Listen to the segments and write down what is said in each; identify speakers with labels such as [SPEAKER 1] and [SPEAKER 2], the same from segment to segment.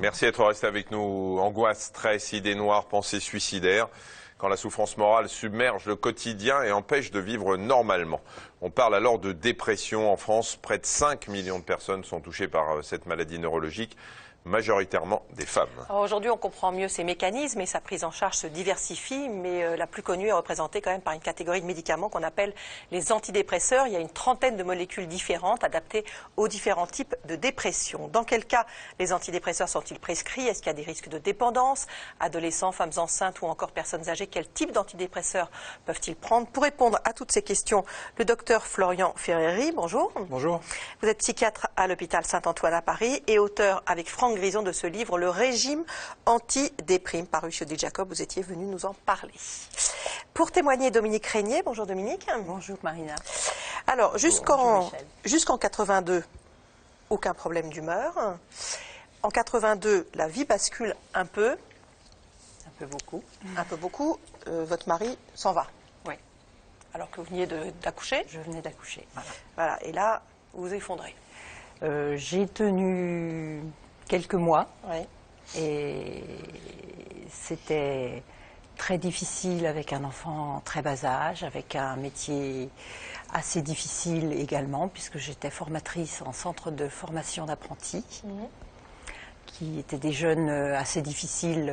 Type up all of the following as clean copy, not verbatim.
[SPEAKER 1] Merci d'être resté avec nous. Angoisse, stress, idées noires, pensées suicidaires. Quand la souffrance morale submerge le quotidien et empêche de vivre normalement. On parle alors de dépression. En France, près de 5 millions de personnes sont touchées par cette maladie neurologique, majoritairement des femmes.
[SPEAKER 2] Aujourd'hui, on comprend mieux ces mécanismes et sa prise en charge se diversifie, mais la plus connue est représentée quand même par une catégorie de médicaments qu'on appelle les antidépresseurs. Il y a une trentaine de molécules différentes adaptées aux différents types de dépression. Dans quel cas les antidépresseurs sont-ils prescrits? Est-ce qu'il y a des risques de dépendance? Adolescents, femmes enceintes ou encore personnes âgées, quel type d'antidépresseurs peuvent-ils prendre? Pour répondre à toutes ces questions, le docteur Florian Ferreri, bonjour.
[SPEAKER 3] Bonjour.
[SPEAKER 2] Vous êtes psychiatre à l'hôpital Saint-Antoine à Paris et auteur avec Franck Grison de ce livre, Le régime anti-déprime, paru chez Jacob. Vous étiez venu nous en parler. Pour témoigner, Dominique Régnier. Bonjour Dominique.
[SPEAKER 4] Bonjour Marina.
[SPEAKER 2] Alors, jusqu'en 82, aucun problème d'humeur. En 82, la vie bascule un peu.
[SPEAKER 4] Un peu beaucoup.
[SPEAKER 2] Un peu beaucoup. Votre mari s'en va.
[SPEAKER 4] Oui.
[SPEAKER 2] Alors que vous veniez d'accoucher.
[SPEAKER 4] Je venais d'accoucher.
[SPEAKER 2] Voilà. Et là, vous vous effondrez.
[SPEAKER 4] J'ai tenu quelques mois.
[SPEAKER 2] Oui.
[SPEAKER 4] Et c'était très difficile avec un enfant très bas âge, avec un métier assez difficile également, puisque j'étais formatrice en centre de formation d'apprentis, qui étaient des jeunes assez difficiles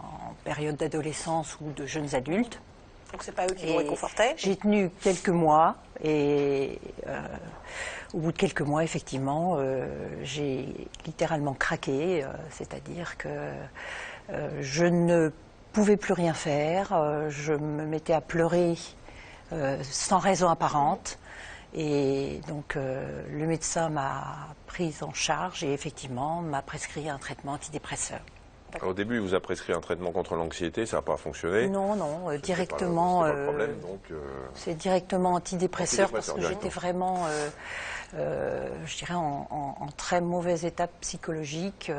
[SPEAKER 4] en période d'adolescence ou de jeunes adultes.
[SPEAKER 2] Donc c'est pas eux qui vous réconfortaient.
[SPEAKER 4] J'ai tenu quelques mois et au bout de quelques mois, effectivement, j'ai littéralement craqué, c'est-à-dire que je ne pouvais plus rien faire, je me mettais à pleurer sans raison apparente. Et donc le médecin m'a prise en charge et effectivement m'a prescrit un traitement antidépresseur.
[SPEAKER 1] Au début, il vous a prescrit un traitement contre l'anxiété, ça n'a pas fonctionné.
[SPEAKER 4] Non, directement. C'est directement antidépresseur parce que j'étais vraiment, je dirais, en très mauvaise étape psychologique.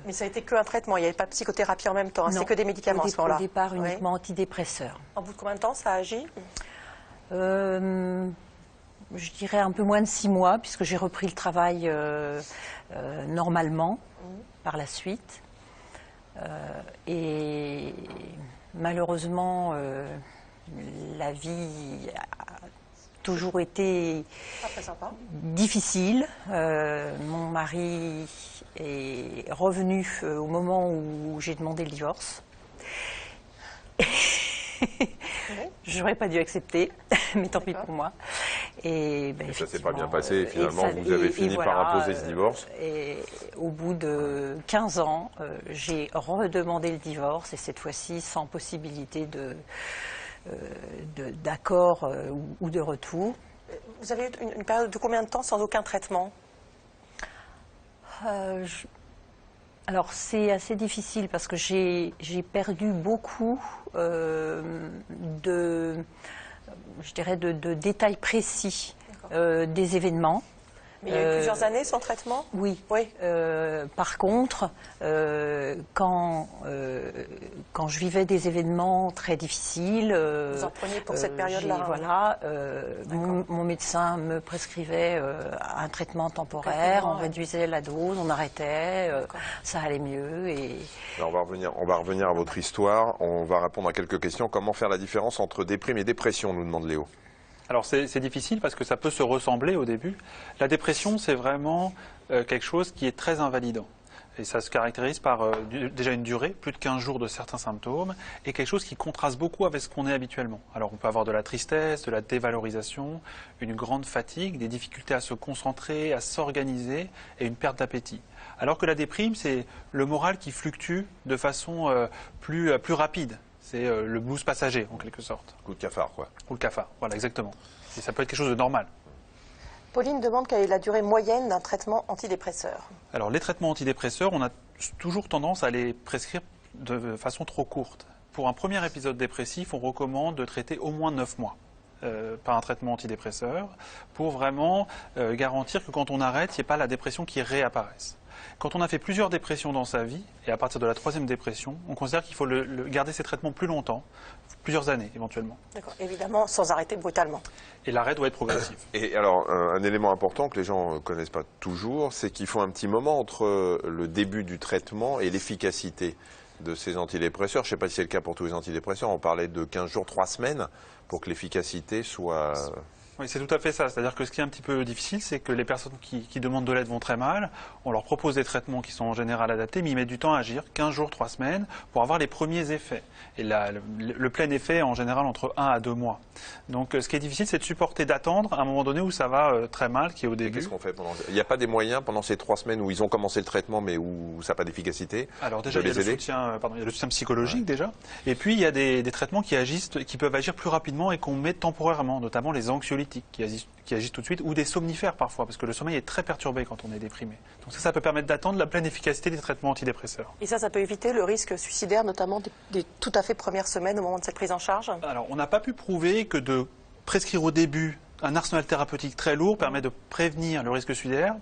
[SPEAKER 2] Mais ça a été qu'un traitement, il n'y avait pas de psychothérapie en même temps, c'est que des médicaments à ce moment-là.
[SPEAKER 4] Au départ, uniquement antidépresseur.
[SPEAKER 2] En bout de combien de temps ça agit?
[SPEAKER 4] Je dirais un peu moins de 6 mois, puisque j'ai repris le travail normalement par la suite. Et malheureusement, la vie a toujours été difficile. Mon mari est revenu au moment où j'ai demandé le divorce. Je n'aurais pas dû accepter, mais tant pis pour moi. Et
[SPEAKER 1] ça ne s'est pas bien passé et finalement vous avez fini par imposer ce divorce.
[SPEAKER 4] Et au bout de 15 ans, j'ai redemandé le divorce et cette fois-ci sans possibilité d'accord ou de retour.
[SPEAKER 2] Vous avez eu une période de combien de temps sans aucun traitement?
[SPEAKER 4] Alors c'est assez difficile parce que j'ai perdu beaucoup de détails précis des événements.
[SPEAKER 2] Mais il y a eu plusieurs années sans traitement?
[SPEAKER 4] Oui. Par contre, quand je vivais des événements très difficiles...
[SPEAKER 2] Vous en preniez pour cette période-là?
[SPEAKER 4] Voilà. Mon médecin me prescrivait un traitement temporaire, on réduisait la dose, on arrêtait, ça allait mieux.
[SPEAKER 1] Alors on va revenir à votre histoire, on va répondre à quelques questions. Comment faire la différence entre déprime et dépression, nous demande Léo.
[SPEAKER 3] Alors c'est difficile parce que ça peut se ressembler au début. La dépression, c'est vraiment quelque chose qui est très invalidant. Et ça se caractérise par déjà une durée, plus de 15 jours de certains symptômes, et quelque chose qui contraste beaucoup avec ce qu'on est habituellement. Alors on peut avoir de la tristesse, de la dévalorisation, une grande fatigue, des difficultés à se concentrer, à s'organiser, et une perte d'appétit. Alors que la déprime, c'est le moral qui fluctue de façon plus rapide. C'est le blues passager, en quelque sorte.
[SPEAKER 1] Coup de cafard, quoi.
[SPEAKER 3] Coup de cafard, voilà, exactement. Et ça peut être quelque chose de normal.
[SPEAKER 2] Pauline demande quelle est la durée moyenne d'un traitement antidépresseur.
[SPEAKER 3] Alors, les traitements antidépresseurs, on a toujours tendance à les prescrire de façon trop courte. Pour un premier épisode dépressif, on recommande de traiter au moins 9 mois par un traitement antidépresseur pour vraiment garantir que quand on arrête, il n'y ait pas la dépression qui réapparaisse. Quand on a fait plusieurs dépressions dans sa vie, et à partir de la 3e dépression, on considère qu'il faut garder ces traitements plus longtemps, plusieurs années éventuellement.
[SPEAKER 2] D'accord, évidemment sans arrêter brutalement.
[SPEAKER 3] Et l'arrêt doit être progressif.
[SPEAKER 1] Et alors, un élément important que les gens ne connaissent pas toujours, c'est qu'il faut un petit moment entre le début du traitement et l'efficacité de ces antidépresseurs. Je ne sais pas si c'est le cas pour tous les antidépresseurs, on parlait de 15 jours, 3 semaines pour que l'efficacité soit...
[SPEAKER 3] Oui, c'est tout à fait ça. C'est-à-dire que ce qui est un petit peu difficile, c'est que les personnes qui demandent de l'aide vont très mal. On leur propose des traitements qui sont en général adaptés, mais ils mettent du temps à agir, 15 jours, 3 semaines, pour avoir les premiers effets. Et le plein effet, en général, entre 1 à 2 mois. Donc, ce qui est difficile, c'est de supporter, d'attendre à un moment donné où ça va très mal, qui est au début.
[SPEAKER 1] Qu'est-ce qu'on fait pendant... Il n'y a pas des moyens pendant ces 3 semaines où ils ont commencé le traitement, mais où ça n'a pas d'efficacité?
[SPEAKER 3] Alors déjà, il y a le soutien psychologique déjà. Et puis, il y a des traitements qui peuvent agir plus rapidement et qu'on met temporairement, notamment les anxiolytiques qui agissent tout de suite, ou des somnifères parfois, parce que le sommeil est très perturbé quand on est déprimé. Donc ça peut permettre d'attendre la pleine efficacité des traitements antidépresseurs.
[SPEAKER 2] Et ça peut éviter le risque suicidaire, notamment des tout à fait premières semaines au moment de cette prise en charge?
[SPEAKER 3] Alors, on n'a pas pu prouver que de prescrire au début un arsenal thérapeutique très lourd permet de prévenir le risque suicidaire.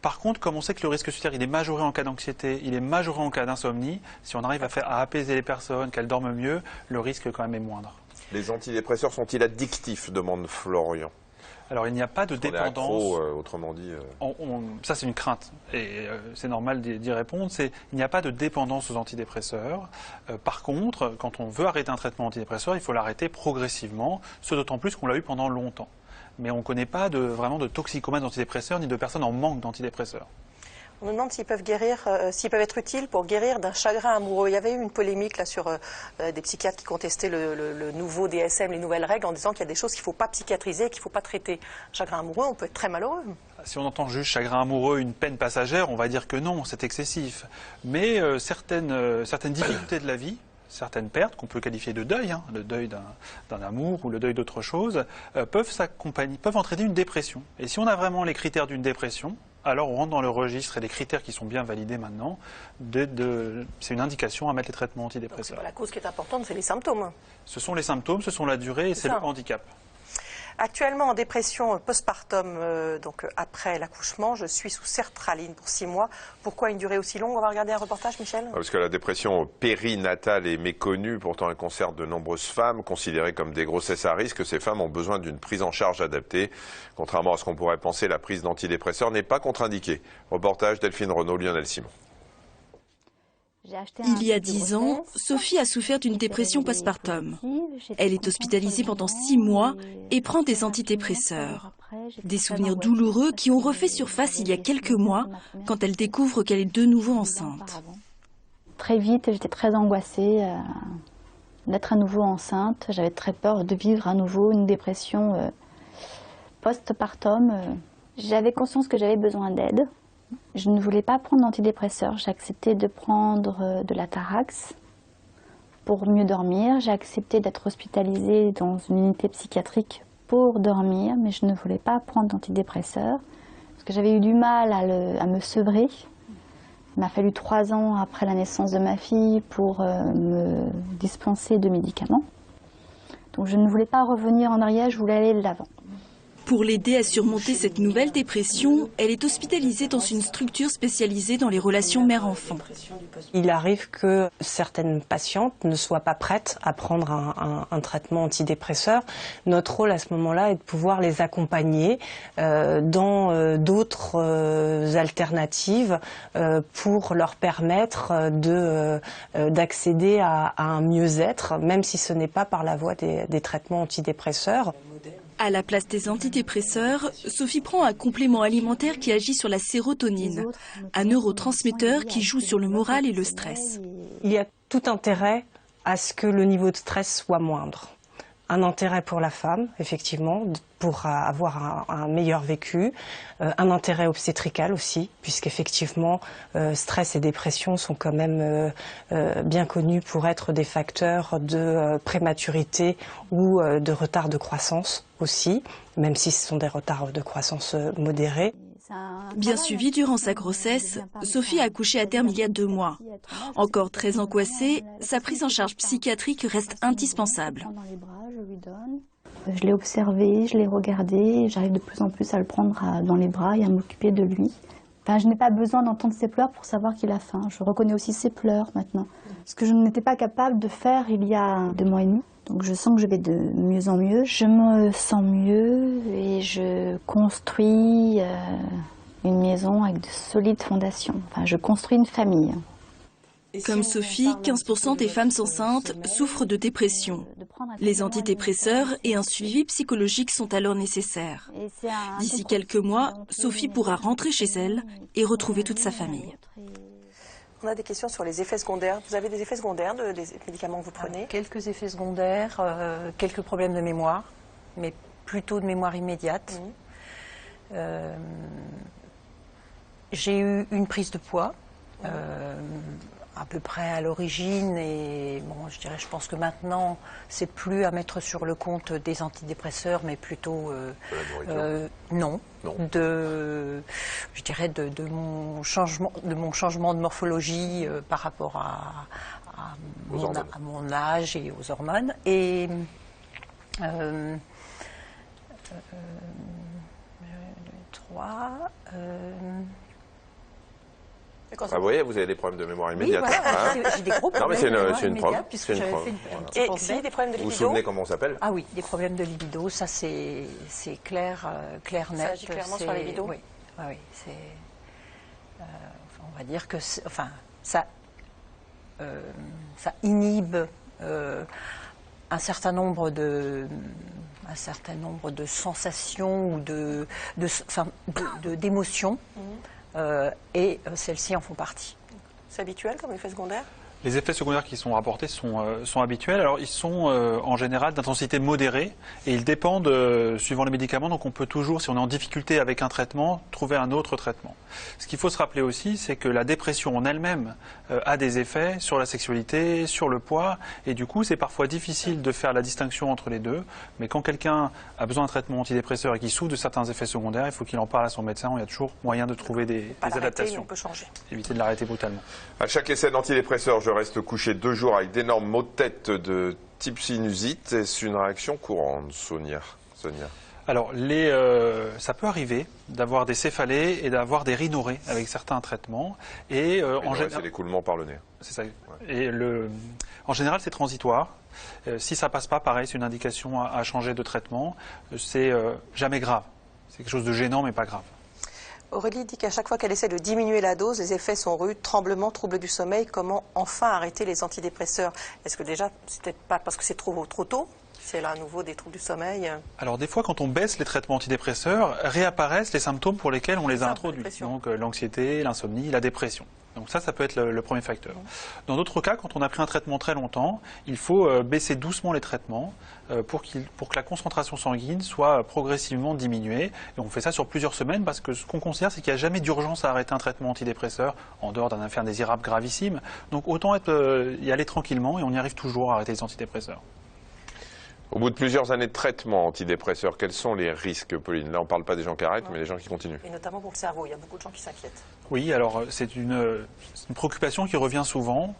[SPEAKER 3] Par contre, comme on sait que le risque suicidaire il est majoré en cas d'anxiété, il est majoré en cas d'insomnie, si on arrive à apaiser les personnes, qu'elles dorment mieux, le risque quand même est moindre.
[SPEAKER 1] Les antidépresseurs sont-ils addictifs, demande Florian?
[SPEAKER 3] Alors, il n'y a pas de dépendance.
[SPEAKER 1] Accro, autrement dit.
[SPEAKER 3] Ça, c'est une crainte. Et c'est normal d'y répondre. Il n'y a pas de dépendance aux antidépresseurs. Par contre, quand on veut arrêter un traitement antidépresseur, il faut l'arrêter progressivement, ce d'autant plus qu'on l'a eu pendant longtemps. Mais on ne connaît pas vraiment de toxicomanes d'antidépresseurs ni de personnes en manque d'antidépresseurs.
[SPEAKER 2] On nous demande s'ils peuvent être utiles pour guérir d'un chagrin amoureux. Il y avait eu une polémique là sur des psychiatres qui contestaient le nouveau DSM, les nouvelles règles, en disant qu'il y a des choses qu'il ne faut pas psychiatriser, qu'il ne faut pas traiter. Chagrin amoureux, on peut être très malheureux.
[SPEAKER 3] Si on entend juste chagrin amoureux, une peine passagère, on va dire que non, c'est excessif. Mais certaines difficultés de la vie, certaines pertes, qu'on peut qualifier de deuil, le deuil d'un amour ou le deuil d'autre chose, peuvent entraîner une dépression. Et si on a vraiment les critères d'une dépression, alors on rentre dans le registre et les critères qui sont bien validés maintenant, c'est une indication à mettre les traitements antidépresseurs.
[SPEAKER 2] Donc, la cause qui est importante, c'est les symptômes.
[SPEAKER 3] Ce sont les symptômes, ce sont la durée et c'est le handicap.
[SPEAKER 2] Actuellement en dépression postpartum, donc après l'accouchement, je suis sous sertraline pour 6 mois. Pourquoi une durée aussi longue? On va regarder un reportage, Michel.
[SPEAKER 1] Parce que la dépression périnatale est méconnue, pourtant elle concerne de nombreuses femmes considérées comme des grossesses à risque. Ces femmes ont besoin d'une prise en charge adaptée. Contrairement à ce qu'on pourrait penser, la prise d'antidépresseurs n'est pas contre-indiquée. Reportage Delphine Renaud, Lionel Simon.
[SPEAKER 5] Il y a 10 ans, Sophie a souffert d'une dépression postpartum. Elle est hospitalisée pendant 6 mois et prend des antidépresseurs. Des souvenirs douloureux qui ont refait surface il y a quelques mois quand elle découvre qu'elle est de nouveau enceinte.
[SPEAKER 6] Très vite, j'étais très angoissée d'être à nouveau enceinte. J'avais très peur de vivre à nouveau une dépression postpartum. J'avais conscience que j'avais besoin d'aide. Je ne voulais pas prendre d'antidépresseurs, j'ai accepté de prendre de la Tarax pour mieux dormir. J'ai accepté d'être hospitalisée dans une unité psychiatrique pour dormir, mais je ne voulais pas prendre d'antidépresseurs parce que j'avais eu du mal à me sevrer. Il m'a fallu 3 ans après la naissance de ma fille pour me dispenser de médicaments. Donc je ne voulais pas revenir en arrière, je voulais aller de l'avant.
[SPEAKER 5] Pour l'aider à surmonter cette nouvelle dépression, elle est hospitalisée dans une structure spécialisée dans les relations mère-enfant.
[SPEAKER 7] Il arrive que certaines patientes ne soient pas prêtes à prendre un traitement antidépresseur. Notre rôle à ce moment-là est de pouvoir les accompagner dans d'autres alternatives pour leur permettre d'accéder à un mieux-être, même si ce n'est pas par la voie des traitements antidépresseurs.
[SPEAKER 5] À la place des antidépresseurs, Sophie prend un complément alimentaire qui agit sur la sérotonine, un neurotransmetteur qui joue sur le moral et le stress.
[SPEAKER 7] Il y a tout intérêt à ce que le niveau de stress soit moindre. Un intérêt pour la femme, effectivement, pour avoir un meilleur vécu. Un intérêt obstétrical aussi, puisqu'effectivement, stress et dépression sont quand même bien connus pour être des facteurs de prématurité ou de retard de croissance aussi, même si ce sont des retards de croissance modérés.
[SPEAKER 5] Bien suivie durant sa grossesse, Sophie a accouché à terme il y a 2 mois. Encore très angoissée, sa prise en charge psychiatrique reste indispensable.
[SPEAKER 6] Je l'ai observé, je l'ai regardé, j'arrive de plus en plus à le prendre dans les bras et à m'occuper de lui. Enfin, je n'ai pas besoin d'entendre ses pleurs pour savoir qu'il a faim. Je reconnais aussi ses pleurs maintenant. Ce que je n'étais pas capable de faire il y a 2 mois et demi. Donc je sens que je vais de mieux en mieux. Je me sens mieux et je construis une maison avec de solides fondations. Enfin, je construis une famille.
[SPEAKER 5] Comme Sophie, 15% des femmes enceintes souffrent de dépression. Les antidépresseurs et un suivi psychologique sont alors nécessaires. D'ici quelques mois, Sophie pourra rentrer chez elle et retrouver toute sa famille.
[SPEAKER 2] On a des questions sur les effets secondaires. Vous avez des effets secondaires des médicaments que vous prenez?
[SPEAKER 4] Quelques effets secondaires, quelques problèmes de mémoire, mais plutôt de mémoire immédiate. J'ai eu une prise de poids. À peu près à l'origine, et bon, je pense que maintenant c'est plus à mettre sur le compte des antidépresseurs, mais plutôt non, je dirais de mon changement de morphologie par rapport à mon âge et aux hormones. Et
[SPEAKER 1] vous voyez, vous avez des problèmes de mémoire immédiate.
[SPEAKER 4] Oui, voilà, j'ai des gros problèmes de mémoire immédiate, puisque j'avais fait une petite
[SPEAKER 2] Et des problèmes de libido.
[SPEAKER 1] Vous vous souvenez comment on s'appelle?
[SPEAKER 4] Ah oui, des problèmes de libido, ça c'est clair, net.
[SPEAKER 2] Ça agit clairement sur la libido?
[SPEAKER 4] Oui, c'est... on va dire que ça inhibe un certain nombre de sensations ou d'émotions. Et celles-ci en font partie.
[SPEAKER 2] C'est habituel comme effet secondaire?
[SPEAKER 3] Les effets secondaires qui sont rapportés sont habituels. Alors, ils sont en général d'intensité modérée et ils dépendent suivant les médicaments. Donc, on peut toujours, si on est en difficulté avec un traitement, trouver un autre traitement. Ce qu'il faut se rappeler aussi, c'est que la dépression en elle-même a des effets sur la sexualité, sur le poids. Et du coup, c'est parfois difficile de faire la distinction entre les deux. Mais quand quelqu'un a besoin d'un traitement antidépresseur et qui souffre de certains effets secondaires, il faut qu'il en parle à son médecin. Il y a toujours moyen de trouver des adaptations.
[SPEAKER 2] On peut changer.
[SPEAKER 3] Éviter de l'arrêter brutalement.
[SPEAKER 1] À chaque essai d'antidépresseur, je reste couché 2 jours avec d'énormes maux de tête de type sinusite. Est-ce une réaction courante, Sonia?
[SPEAKER 3] Alors, ça peut arriver d'avoir des céphalées et d'avoir des rhinorrhées avec certains traitements. Et en général,
[SPEAKER 1] c'est l'écoulement par le nez.
[SPEAKER 3] C'est ça. Ouais. Et en général, c'est transitoire. Si ça passe pas, pareil, c'est une indication à changer de traitement. C'est jamais grave. C'est quelque chose de gênant, mais pas grave.
[SPEAKER 2] Aurélie dit qu'à chaque fois qu'elle essaie de diminuer la dose, les effets sont rudes, tremblements, troubles du sommeil. Comment enfin arrêter les antidépresseurs? Est-ce que déjà, c'est peut-être pas parce que c'est trop tôt? C'est là à nouveau des troubles du sommeil?
[SPEAKER 3] Alors des fois, quand on baisse les traitements antidépresseurs, réapparaissent les symptômes pour lesquels on les a introduits. Donc l'anxiété, l'insomnie, la dépression. Donc ça peut être le premier facteur. Dans d'autres cas, quand on a pris un traitement très longtemps, il faut baisser doucement les traitements pour que la concentration sanguine soit progressivement diminuée. Et on fait ça sur plusieurs semaines parce que ce qu'on considère, c'est qu'il n'y a jamais d'urgence à arrêter un traitement antidépresseur en dehors d'un affaire indésirable gravissime. Donc autant y aller tranquillement et on y arrive toujours à arrêter les antidépresseurs.
[SPEAKER 1] Au bout de plusieurs années de traitement antidépresseur, quels sont les risques, Pauline? Là, on ne parle pas des gens qui arrêtent, mais des gens qui continuent.
[SPEAKER 2] Et notamment pour le cerveau, il y a beaucoup de gens qui s'inquiètent.
[SPEAKER 3] Oui, alors c'est une préoccupation qui revient souvent.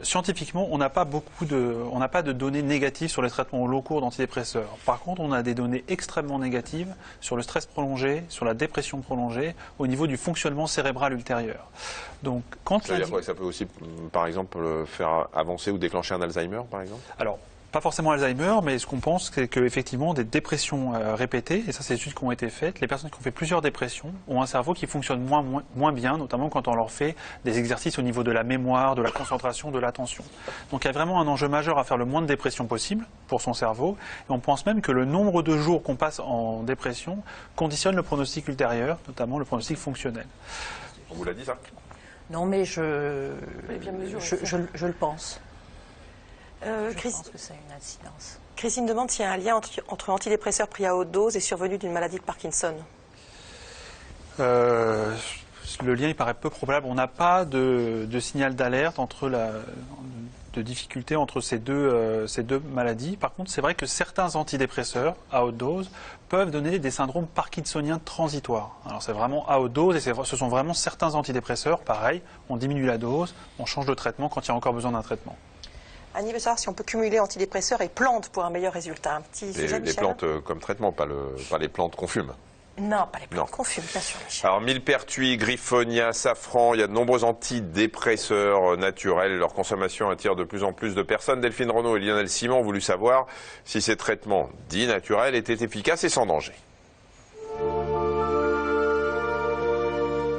[SPEAKER 3] Scientifiquement, on n'a pas de données négatives sur les traitements au long cours d'antidépresseurs. Par contre, on a des données extrêmement négatives sur le stress prolongé, sur la dépression prolongée, au niveau du fonctionnement cérébral ultérieur. Donc,
[SPEAKER 1] C'est-à-dire quoi? Ça peut aussi, par exemple, faire avancer ou déclencher un Alzheimer, par exemple?
[SPEAKER 3] Alors, pas forcément Alzheimer, mais ce qu'on pense, c'est qu'effectivement, des dépressions répétées, et ça, c'est des études qui ont été faites, les personnes qui ont fait plusieurs dépressions ont un cerveau qui fonctionne moins bien, notamment quand on leur fait des exercices au niveau de la mémoire, de la concentration, de l'attention. Donc il y a vraiment un enjeu majeur à faire le moins de dépression possible pour son cerveau, et on pense même que le nombre de jours qu'on passe en dépression conditionne le pronostic ultérieur, notamment le pronostic fonctionnel.
[SPEAKER 1] On vous l'a dit, ça?
[SPEAKER 4] Non, mais je le pense. Je pense que ça a une incidence.
[SPEAKER 2] Christine demande s'il y a un lien entre antidépresseurs pris à haute dose et survenue d'une maladie de Parkinson.
[SPEAKER 3] Le lien, il paraît peu probable. On n'a pas de signal d'alerte de difficulté entre ces deux maladies. Par contre, c'est vrai que certains antidépresseurs à haute dose peuvent donner des syndromes parkinsoniens transitoires. Alors c'est vraiment à haute dose et ce sont vraiment certains antidépresseurs. Pareil, on diminue la dose, on change de traitement quand il y a encore besoin d'un traitement.
[SPEAKER 2] Annie veut savoir si on peut cumuler antidépresseurs et plantes pour un meilleur résultat. Un petit sujet,
[SPEAKER 1] Les plantes comme traitement, pas les plantes qu'on fume.
[SPEAKER 2] Non, pas les plantes qu'on fume, bien sûr, Michel.
[SPEAKER 1] Alors, millepertuis, griffonia, safran, il y a de nombreux antidépresseurs naturels. Leur consommation attire de plus en plus de personnes. Delphine Renaud et Lionel Simon ont voulu savoir si ces traitements dits naturels étaient efficaces et sans danger.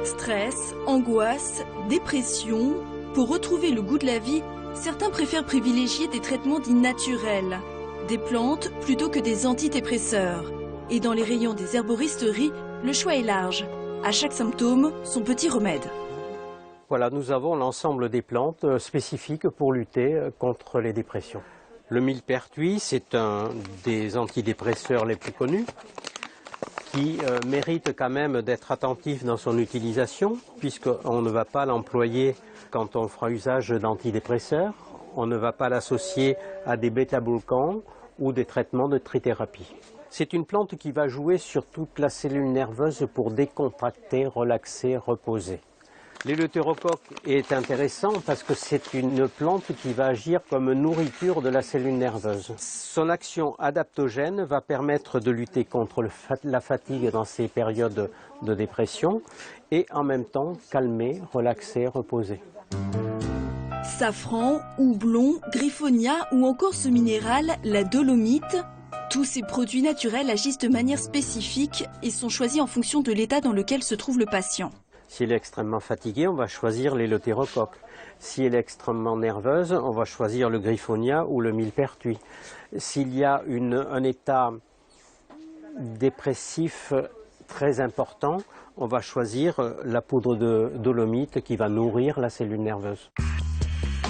[SPEAKER 5] Stress, angoisse, dépression. Pour retrouver le goût de la vie, certains préfèrent privilégier des traitements dits naturels, des plantes plutôt que des antidépresseurs. Et dans les rayons des herboristeries, le choix est large. À chaque symptôme, son petit remède.
[SPEAKER 8] Voilà, nous avons l'ensemble des plantes spécifiques pour lutter contre les dépressions. Le millepertuis, c'est un des antidépresseurs les plus connus, qui mérite quand même d'être attentif dans son utilisation, puisqu'on ne va pas l'employer quand on fera usage d'antidépresseurs, on ne va pas l'associer à des bêta-bloquants ou des traitements de trithérapie. C'est une plante qui va jouer sur toute la cellule nerveuse pour décontracter, relaxer, reposer. L'éleutérocoque est intéressant parce que c'est une plante qui va agir comme nourriture de la cellule nerveuse. Son action adaptogène va permettre de lutter contre la fatigue dans ces périodes de dépression et en même temps calmer, relaxer, reposer.
[SPEAKER 5] Safran, houblon, griffonia ou encore ce minéral, la dolomite. Tous ces produits naturels agissent de manière spécifique et sont choisis en fonction de l'état dans lequel se trouve le patient.
[SPEAKER 8] Si elle est extrêmement fatiguée, on va choisir l'éleutérocoque. Si elle est extrêmement nerveuse, on va choisir le griffonia ou le millepertuis. S'il y a un état dépressif très important, on va choisir la poudre de dolomite qui va nourrir la cellule nerveuse.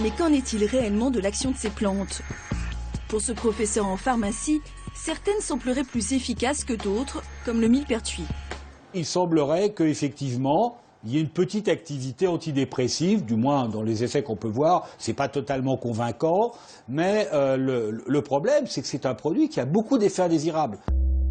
[SPEAKER 5] Mais qu'en est-il réellement de l'action de ces plantes? Pour ce professeur en pharmacie, certaines sembleraient plus efficaces que d'autres, comme le millepertuis.
[SPEAKER 9] Il semblerait qu'effectivement, il y ait une petite activité antidépressive, du moins dans les essais qu'on peut voir, c'est pas totalement convaincant, mais le problème, c'est que c'est un produit qui a beaucoup d'effets indésirables.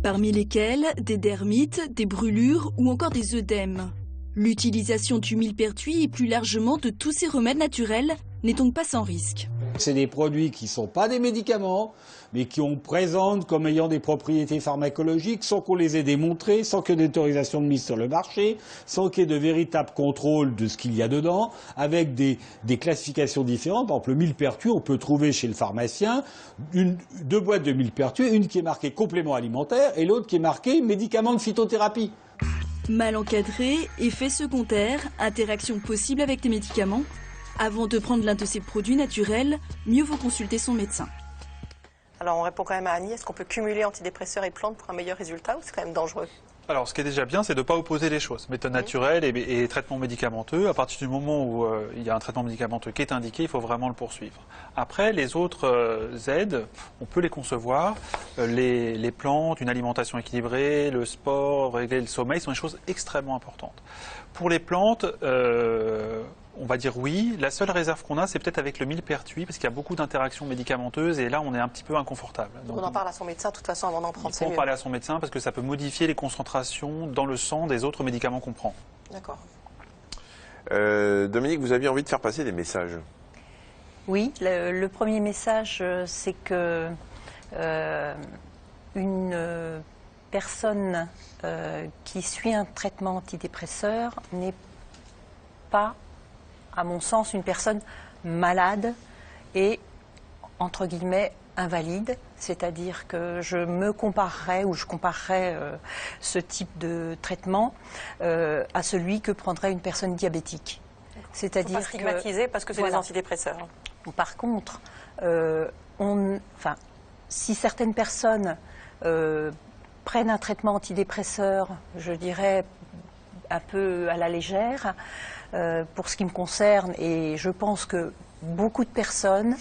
[SPEAKER 5] Parmi lesquels des dermites, des brûlures ou encore des œdèmes. L'utilisation du millepertuis et plus largement de tous ces remèdes naturels n'est donc pas sans risque.
[SPEAKER 9] C'est des produits qui ne sont pas des médicaments, mais qui on présente comme ayant des propriétés pharmacologiques sans qu'on les ait démontrées, sans qu'il y ait d'autorisation de mise sur le marché, sans qu'il y ait de véritable contrôle de ce qu'il y a dedans, avec des classifications différentes. Par exemple, le millepertuis, on peut trouver chez le pharmacien deux boîtes de millepertuis, une qui est marquée complément alimentaire et l'autre qui est marquée médicament de phytothérapie.
[SPEAKER 5] Mal encadré, effets secondaires, interactions possibles avec des médicaments. Avant de prendre l'un de ces produits naturels, mieux vaut consulter son médecin.
[SPEAKER 2] Alors on répond quand même à Annie, est-ce qu'on peut cumuler antidépresseurs et plantes pour un meilleur résultat ou c'est quand même dangereux?
[SPEAKER 3] Alors, ce qui est déjà bien, c'est de ne pas opposer les choses. Méthode naturelle et traitement médicamenteux. À partir du moment où il y a un traitement médicamenteux qui est indiqué, il faut vraiment le poursuivre. Après, les autres aides, on peut les concevoir. Les plantes, une alimentation équilibrée, le sport, régler le sommeil, sont des choses extrêmement importantes. Pour les plantes, on va dire oui. La seule réserve qu'on a, c'est peut-être avec le millepertuis, parce qu'il y a beaucoup d'interactions médicamenteuses et là, on est un petit peu inconfortable.
[SPEAKER 2] Donc on en parle à son médecin, de toute façon, avant d'en prendre.
[SPEAKER 3] Il faut en parler à son médecin parce que ça peut modifier les concentrations dans le sang des autres médicaments qu'on prend.
[SPEAKER 2] D'accord.
[SPEAKER 1] Dominique, vous aviez envie de faire passer des messages.
[SPEAKER 4] Oui, le premier message, c'est que une personne qui suit un traitement antidépresseur n'est pas, à mon sens, une personne malade et, entre guillemets, invalide. C'est-à-dire que je me comparerais ou je comparerais ce type de traitement à celui que prendrait une personne diabétique. C'est-à-dire
[SPEAKER 2] pas stigmatiser parce que c'est des antidépresseurs.
[SPEAKER 4] Par contre, si certaines personnes prennent un traitement antidépresseur, je dirais un peu à la légère, pour ce qui me concerne, et je pense que beaucoup de personnes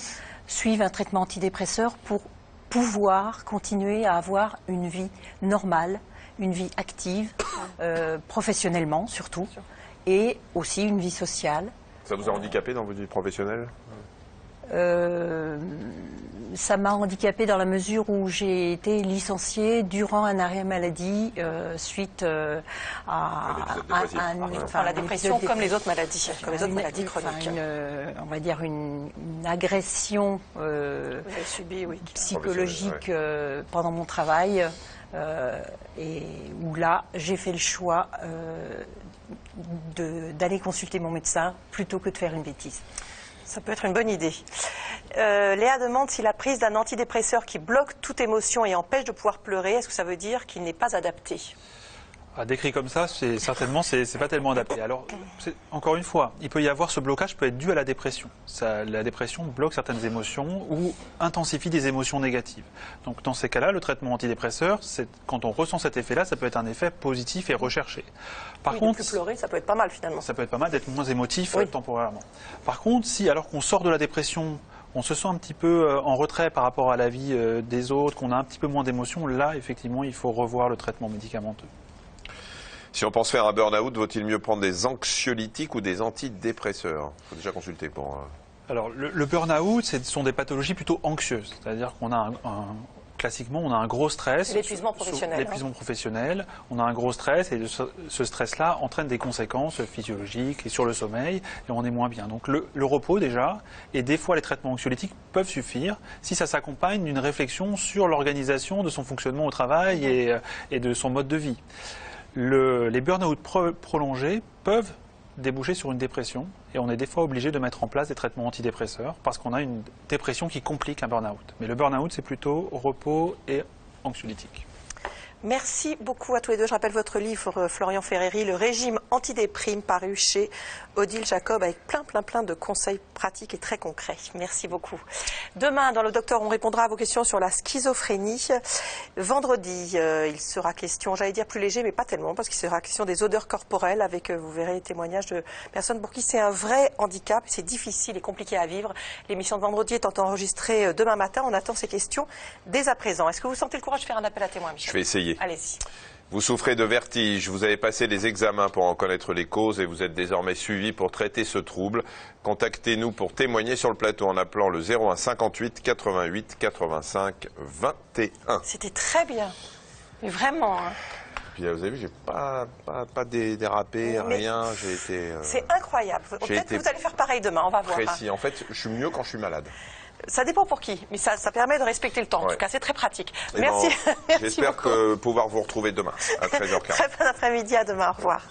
[SPEAKER 4] suivent un traitement antidépresseur pour pouvoir continuer à avoir une vie normale, une vie active, professionnellement surtout, et aussi une vie sociale.
[SPEAKER 1] Ça vous a handicapé dans votre vie professionnelle ?
[SPEAKER 4] Ça m'a handicapée dans la mesure où j'ai été licenciée durant un arrêt maladie suite à
[SPEAKER 2] la dépression comme les autres maladies, chroniques.
[SPEAKER 4] On va dire une agression
[SPEAKER 2] subie, oui,
[SPEAKER 4] psychologique pendant mon travail et où là j'ai fait le choix d'aller consulter mon médecin plutôt que de faire une bêtise.
[SPEAKER 2] Ça peut être une bonne idée. Léa demande si la prise d'un antidépresseur qui bloque toute émotion et empêche de pouvoir pleurer, est-ce que ça veut dire qu'il n'est pas adapté?
[SPEAKER 3] Décrit comme ça, certainement, c'est pas tellement adapté. Alors, encore une fois, il peut y avoir ce blocage peut être dû à la dépression. La dépression bloque certaines émotions ou intensifie des émotions négatives. Donc, dans ces cas-là, le traitement antidépresseur, quand on ressent cet effet-là, ça peut être un effet positif et recherché.
[SPEAKER 2] Par contre, de plus pleurer, ça peut être pas mal finalement.
[SPEAKER 3] Ça peut être pas mal d'être moins émotif temporairement. Par contre, si alors qu'on sort de la dépression, on se sent un petit peu en retrait par rapport à la vie des autres, qu'on a un petit peu moins d'émotions, là, effectivement, il faut revoir le traitement médicamenteux.
[SPEAKER 1] Si on pense faire un burn-out, vaut-il mieux prendre des anxiolytiques ou des antidépresseurs? Il faut déjà consulter pour...
[SPEAKER 3] Alors, le burn-out, ce sont des pathologies plutôt anxieuses. C'est-à-dire qu'on a classiquement, on a un gros stress.
[SPEAKER 2] L'épuisement professionnel.
[SPEAKER 3] L'épuisement professionnel. On a un gros stress et ce stress-là entraîne des conséquences physiologiques et sur le sommeil et on est moins bien. Donc le repos déjà et des fois les traitements anxiolytiques peuvent suffire si ça s'accompagne d'une réflexion sur l'organisation de son fonctionnement au travail et de son mode de vie. Les burn-out prolongés peuvent déboucher sur une dépression et on est des fois obligé de mettre en place des traitements antidépresseurs parce qu'on a une dépression qui complique un burn-out. Mais le burn-out, c'est plutôt repos et anxiolytique.
[SPEAKER 2] Merci beaucoup à tous les deux. Je rappelle votre livre, Florian Ferreri, Le régime antidéprime, paru chez Odile Jacob, avec plein de conseils pratiques et très concrets. Merci beaucoup. Demain, dans le Docteur, on répondra à vos questions sur la schizophrénie. Vendredi, il sera question, j'allais dire plus léger, mais pas tellement, parce qu'il sera question des odeurs corporelles, avec, vous verrez, les témoignages de personnes pour qui c'est un vrai handicap, c'est difficile et compliqué à vivre. L'émission de vendredi étant enregistrée demain matin, on attend ces questions dès à présent. Est-ce que vous sentez le courage de faire un appel à témoins, Michel?
[SPEAKER 1] Je vais essayer.
[SPEAKER 2] Allez-y.
[SPEAKER 1] Vous souffrez de vertige, vous avez passé des examens pour en connaître les causes et vous êtes désormais suivi pour traiter ce trouble. Contactez-nous pour témoigner sur le plateau en appelant le 01 58 88 85 21.
[SPEAKER 2] C'était très bien, mais vraiment. Hein.
[SPEAKER 1] Puis vous avez vu, j'ai pas dérapé, rien. J'ai été.
[SPEAKER 2] C'est incroyable. Peut-être que vous allez faire pareil demain, on va voir.
[SPEAKER 1] Précis. En fait, je suis mieux quand je suis malade.
[SPEAKER 2] Ça dépend pour qui, mais ça permet de respecter le temps. En tout cas, c'est très pratique.
[SPEAKER 1] Merci. J'espère pouvoir vous retrouver demain à 13h15.
[SPEAKER 2] Très bon après-midi, à demain. Au revoir.